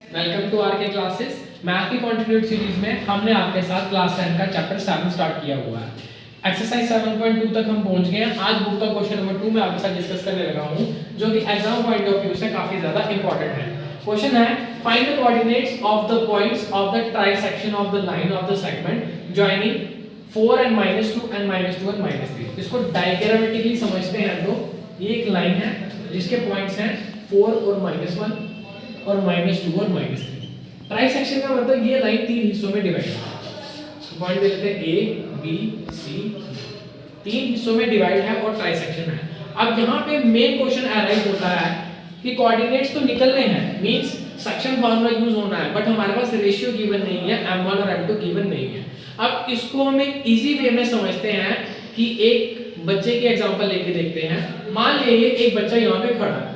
Welcome to are के classes. Math की continued series में हमने आपके साथ क्लास 10 का चैप्टर 7 स्टार्ट किया हुआ है। एक्सरसाइज 7.2 तक हम पहुंच गए हैं। आज बुक का क्वेश्चन नंबर 2 मैं आपके साथ डिस्कस करने लगा हूं, जो कि एग्जाम पॉइंट ऑफ व्यू से काफी ज्यादा इंपॉर्टेंट है। क्वेश्चन है find the coordinates of the points of the trisection of the line of the segment joining 4 and -2 and -2 and -3। इसको डायग्रामेटिकली समझते हैं तो ये एक लाइन है जिसके पॉइंट्स हैं 4 और -1 और -2 और -3। ट्राइसेक्शन का मतलब ये लाइन तीन हिस्सों में डिवाइड है। पॉइंट दे लेते हैं ए बी सी, तीन हिस्सों में डिवाइड है और ट्राइसेक्शन है। अब यहाँ पे मेन क्वेश्चन अराइज होता है कि कोऑर्डिनेट्स तो निकलने हैं, मींस सेक्शन फार्मूला यूज होना है, बट हमारे पास रेशियो गिवन नहीं है, m1 और m2 गिवन नहीं है। अब इसको हम एक इजी वे में समझते हैं कि एक बच्चे की एग्जांपल लेके देखते हैं। मान लीजिए एक बच्चा यहाँ पे खड़ा है,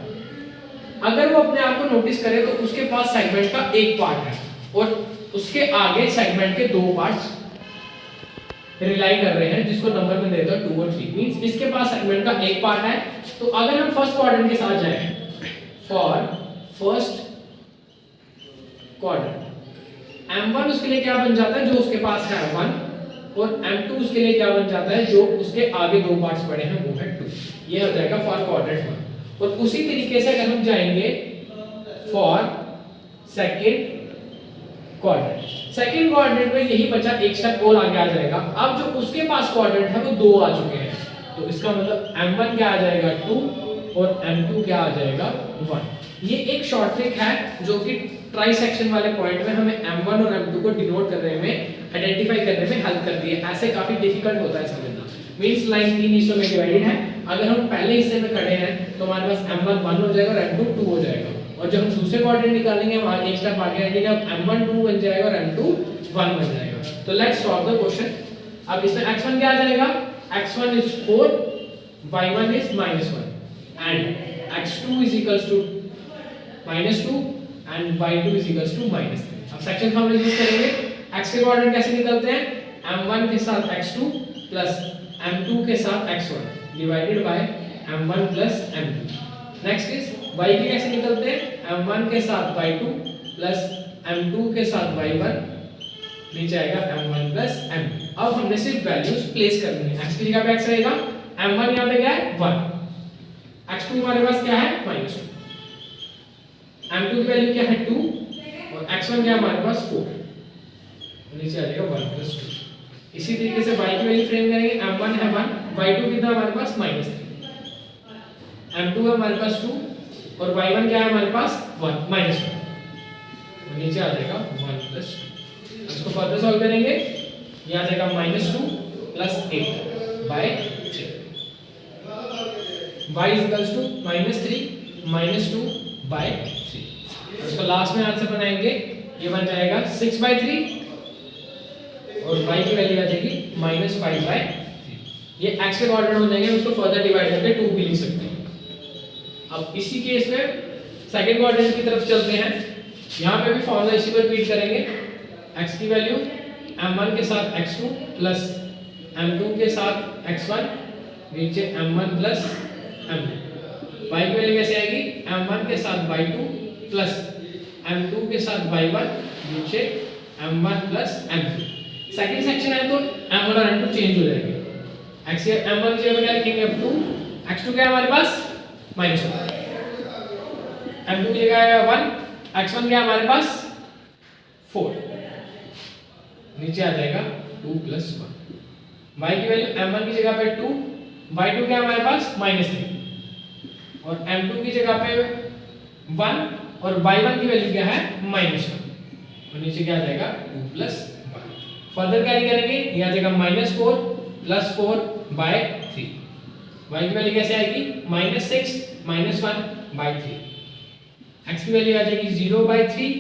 अगर वो अपने आप को नोटिस करे तो उसके पास सेगमेंट का एक पार्ट है और उसके आगे सेगमेंट के दो पार्ट्स रिलाई कर रहे हैं, जिसको नंबर में देता है 2 और 3। मींस इसके पास सेगमेंट का एक पार्ट है। तो अगर हम फर्स्ट क्वाड्रेंट के साथ जाएं, फॉर फर्स्ट क्वाड्रेंट m1 उसके लिए क्या बन जाता है, जो उसके पास है 1, और m2 उसके लिए क्या बन जाता है, जो उसके आगे दो पार्ट्स पड़े हैं वो है 2। ये हो जाएगा फॉर क्वाड्रेंट 1। और उसी तरीके से अगर हम जाएंगे फॉर सेकंड क्वाड्रेंट में यही बचा एक स्टेप और आगे आ जाएगा। अब जो उसके पास क्वाड्रेंट है वो दो आ चुके हैं, तो इसका मतलब m1 क्या आ जाएगा 2 और m2 क्या आ जाएगा 1। ये एक शॉर्ट ट्रिक है जो कि ट्राइसेक्शन वाले पॉइंट में हमें m1 और m2 को डिनोट करने में, आइडेंटिफाई करने में हेल्प करती है। ऐसे काफी डिफिकल्ट होता है समझना। मींस लाइन तीन हिस्सों में डिवाइडेड है, अगर हम पहले हिस्से में खड़े हैं तो हमारे पास m1 1 हो जाएगा और m2 2 हो जाएगा, और जब हम दूसरे क्वाड्रेंट निकालेंगे वहां एक स्टेप आगे आएगा, m1 2 बन जाएगा और m2 1 बन जाएगा। तो लेट्स सॉल्व द क्वेश्चन। अब इसमें x1 क्या आ जाएगा, x1 is 4, y1 is -1 and x2 is equals to -2 and y2 is equals to -3। अब सेक्शन फॉर्मूला यूज करेंगे। x के कोऑर्डिनेट कैसे निकलते हैं, m1 के साथ x2 प्लस m2 के साथ x1 divided by m1 plus m2। Next is y के कैसे निकलते हैं, m1 के साथ y2 प्लस m2 के साथ y1, नीचे आएगा m1 प्लस m2। अब हमने सिर्फ वैल्यूज प्लेस करनी है। x की जगह पे x रहेगा, m1 यहां पे क्या है 1, x2 हमारे पास क्या है -2, m2 की वैल्यू क्या है 2 और x1 क्या है हमारे पास 4, नीचे आ जाएगा 1 प्लस 2। इसी तरीके से y की वैल्यू फ्रेम करेंगे, m1 है 1, y2 कितना हमारे पास -3, m2 है हमारे पास 2 और y1 क्या है हमारे पास 1 -1, तो नीचे आ जाएगा 1 प्लस 2। इसको फर्दर सॉल्व करेंगे, ये आ जाएगा -2 plus 8 by 3, y is equals to -3 -2 by 3। इसको लास्ट में आंसर बनाएंगे, ये बन जाएगा 6/3 और y की वैल्यू आ जाएगी -5/3। ये x के कोऑर्डिनेट हो जाएंगे, उसको फर्दर डिवाइड करके 2 भी लिख सकते हैं। अब इसी केस में सेकंड क्वाड्रेंट की तरफ चलते हैं। यहाँ पे भी फॉर्मूला इसी को रिपीट करेंगे। x की वैल्यू m1 के साथ x2 प्लस m2 के साथ x1, नीचे m1 प्लस m2। y की वैल्यू कैसे आएगी, m1 के साथ y2 प्लस m2 के साथ y1, नीचे m1 plus m2। Second section है तो m1 और m2 चेंज हो जाएंगे। x के m1 की जगह क्या लिखेंगे अब 2, x2 क्या है हमारे पास -1, m2 की जगह आएगा 1, x1 क्या है हमारे पास 4, नीचे आ जाएगा 2 प्लस 1। y की वैल्यू m1 की जगह पे 2, y2 क्या है हमारे पास -3 और m2 की जगह पे 1 और y1 की वैल्यू क्या है -1, और नीचे क्या आ जाएगा 2 प्लस 1। फर्दर कैरी करेंगे, ये आ जाएगा -4 प्लस 4 बाय 3। y की वैल्यू कैसे आएगी -6 -1 बाय 3, x की वैल्यू आ जाएगी 0/3,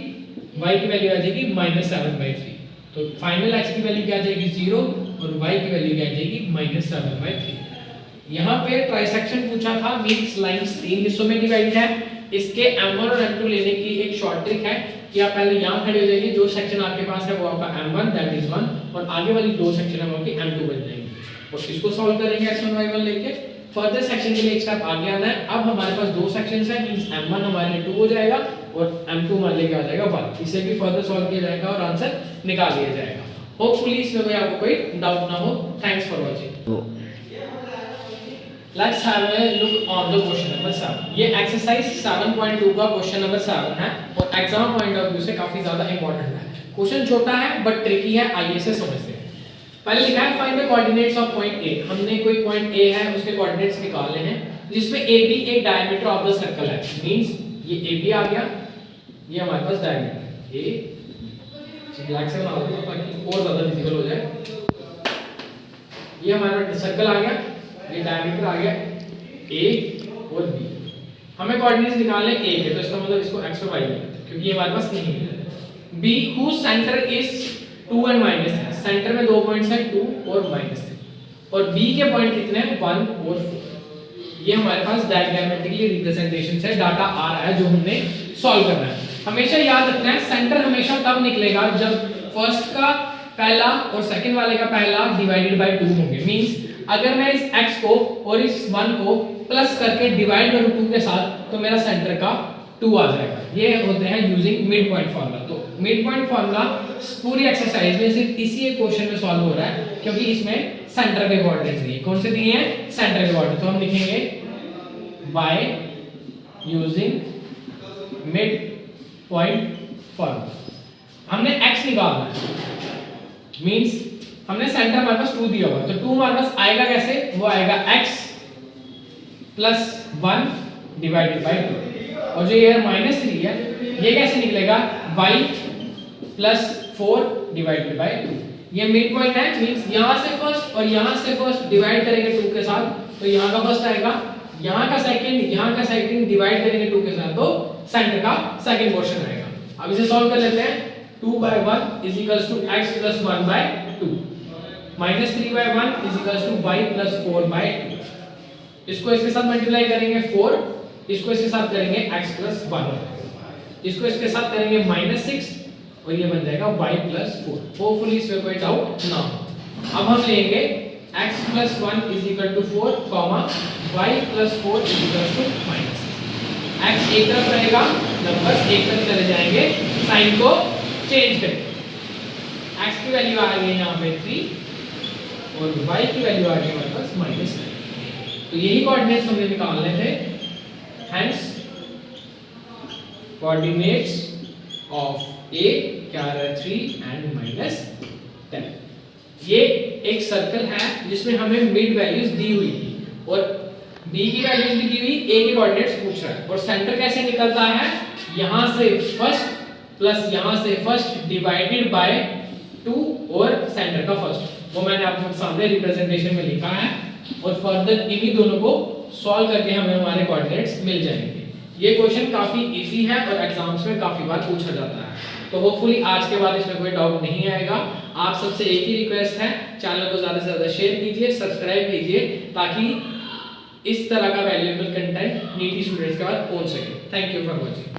y की वैल्यू आ जाएगी -7/3। तो फाइनल x की वैल्यू क्या आ जाएगी 0 और y की वैल्यू क्या आ जाएगी -7/3। यहाँ पे ट्राइसेक्शन पूछा था, मींस लाइंस तीन हिस्सों में डिवाइडेड है। इसके m1 और m2 लेने की एक शॉर्ट ट्रिक है कि आप पहले यहाँ खड़े हो जाइए, जो सेक्शन आपके पास है वो आपका m1 दैट इज 1 और आगे वाली दो सेक्शन है वो आपकी m2 बन जाएंगे, और इसको सॉल्व करेंगे x1 y1 लेके। फर्दर सेक्शन के लिए एक स्टेप आगे आना है। अब हमारे पास दो सेक्शंस हैं, मींस m1 हमारे लिए 2 हो जाएगा और m2 मान लेके आ जाएगा 1। इसे भी फर्दर सॉल्व किया जाएगा और आंसर निकाल लिया जाएगा। होपफुली इसमें कोई आपको कोई डाउट ना हो। Thanks for watching. Let's have a look on the question number 7। ये एक्सरसाइज 7.2 का क्वेश्चन नंबर 7 है और एग्जाम पॉइंट ऑफ व्यू से काफी ज्यादा इंपॉर्टेंट है। क्वेश्चन छोटा है बट ट्रिकी है, आइए से समझते हैं। पहले लिखा है find the coordinates of point A. हमने कोई पॉइंट ए है उसके कोऑर्डिनेट्स निकालने हैं जिसमें ए बी एक डायमीटर ऑफ द सर्कल है। मींस ये ए बी आ गया, ये हमारे पास डायमीटर ए ब्लैक से बना दो ताकि और ज्यादा विजिबल हो जाए। ये हमारा सर्कल आ गया, ये डायमीटर आ गया a और b। हमें कोऑर्डिनेट्स निकालने a के, तो इसका मतलब इसको x और y लेते हैं क्योंकि ये हमारे पास नहीं है। b whose center is 2 and -3। Centre में 2 पॉइंट्स हैं 2 और -3 और b के पॉइंट कितने हैं 1 और 4। ये हमारे पास डायग्रामेटिकली रिप्रेजेंटेशन से डाटा आ रहा है जो हमने सॉल्व करना है। हमेशा याद रखना है सेंटर हमेशा तब निकलेगा जब फर्स्ट का पहला और सेकंड वाले का पहला डिवाइडेड बाय 2 होंगे। मींस अगर मैं इस x को और इस 1 को प्लस करके डिवाइड करूं 2 के साथ तो मेरा सेंटर का 2 आ जाएगा। ये होते हैं यूजिंग मिड पॉइंट फार्मूला। तो मिड पॉइंट फार्मूला पूरी एक्सरसाइज में सिर्फ इसी एक क्वेश्चन में सॉल्व हो रहा है क्योंकि इसमें सेंटर के कोऑर्डिनेट्स दिए। कौन से दिए हैं? सेंटर के कोऑर्डिनेट। तो हम लिखेंगे by using mid point formula. हमने x निकालना है, मींस हमने सेंटर हमारे पास 2 दिया हुआ है तो 2 हमारे पास आएगा कैसे? वो आएगा x प्लस 1 डिवाइडेड बाय 2 और जो ये -3 है ये कैसे निकलेगा? y plus 4 divided by 2। ये मिड पॉइंट है, मींस यहां से फर्स्ट और यहां से फर्स्ट डिवाइड करेंगे 2 के साथ तो यहां का फर्स्ट आएगा, यहां का सेकंड डिवाइड करेंगे 2 के साथ तो सेंटर का सेकंड पोर्शन आएगा। अब इसे सॉल्व कर लेते हैं। 2 by 1 is equals to x plus 1 by 2 minus 3 by 1 is equals to y plus 4 by 2। इसको इसके साथ मल्टीप्लाई करेंगे 4, इसको इसके साथ करेंगे x plus 1, इसको इसके साथ करेंगे -6 और ये बन जाएगा y plus 4। होपफुली इसमें कोई डाउट ना हो। अब हम लेंगे x plus 1 is equal to 4, y plus 4 is equal to -6। x एक तरफ रहेगा, नंबर्स एक तरफ चले जाएंगे, साइन को चेंज करें। x की वैल्यू आ गई यहाँ पे 3 और y की वैल्यू आ गई हमारे पास -9। तो यही कोऑर्डिनेट्स हमने निकालने थे। हेंस कोऑर्डिनेट्स ऑफ a क्या आ रहा है 3 and -10। ये एक सर्कल है जिसमें हमें मिड वैल्यूज दी हुई थी और b की वैल्यूज भी दी हुई, a के कोऑर्डिनेट्स पूछ रहा है और सेंटर कैसे निकलता है? यहां से फर्स्ट प्लस यहां से फर्स्ट डिवाइडेड बाय 2 और सेंटर का फर्स्ट। वो मैंने आपके सामने रिप्रेजेंटेशन में लिखा है और फर्दर इन्हीं दोनों को सॉल्व करके हमें हमारे कोऑर्डिनेट्स मिल जाएंगे। ये क्वेश्चन काफी इजी है और एग्जाम्स में काफी बार पूछा जाता है। तो होपफुली आज के बाद इसमें कोई डाउट नहीं आएगा। आप सबसे एक ही रिक्वेस्ट है, चैनल को ज्यादा से ज्यादा शेयर कीजिए, सब्सक्राइब कीजिए ताकि इस तरह का वैल्यूएबल कंटेंट नीटी स्टूडेंट्स के पास पहुंच सके। Thank you for watching.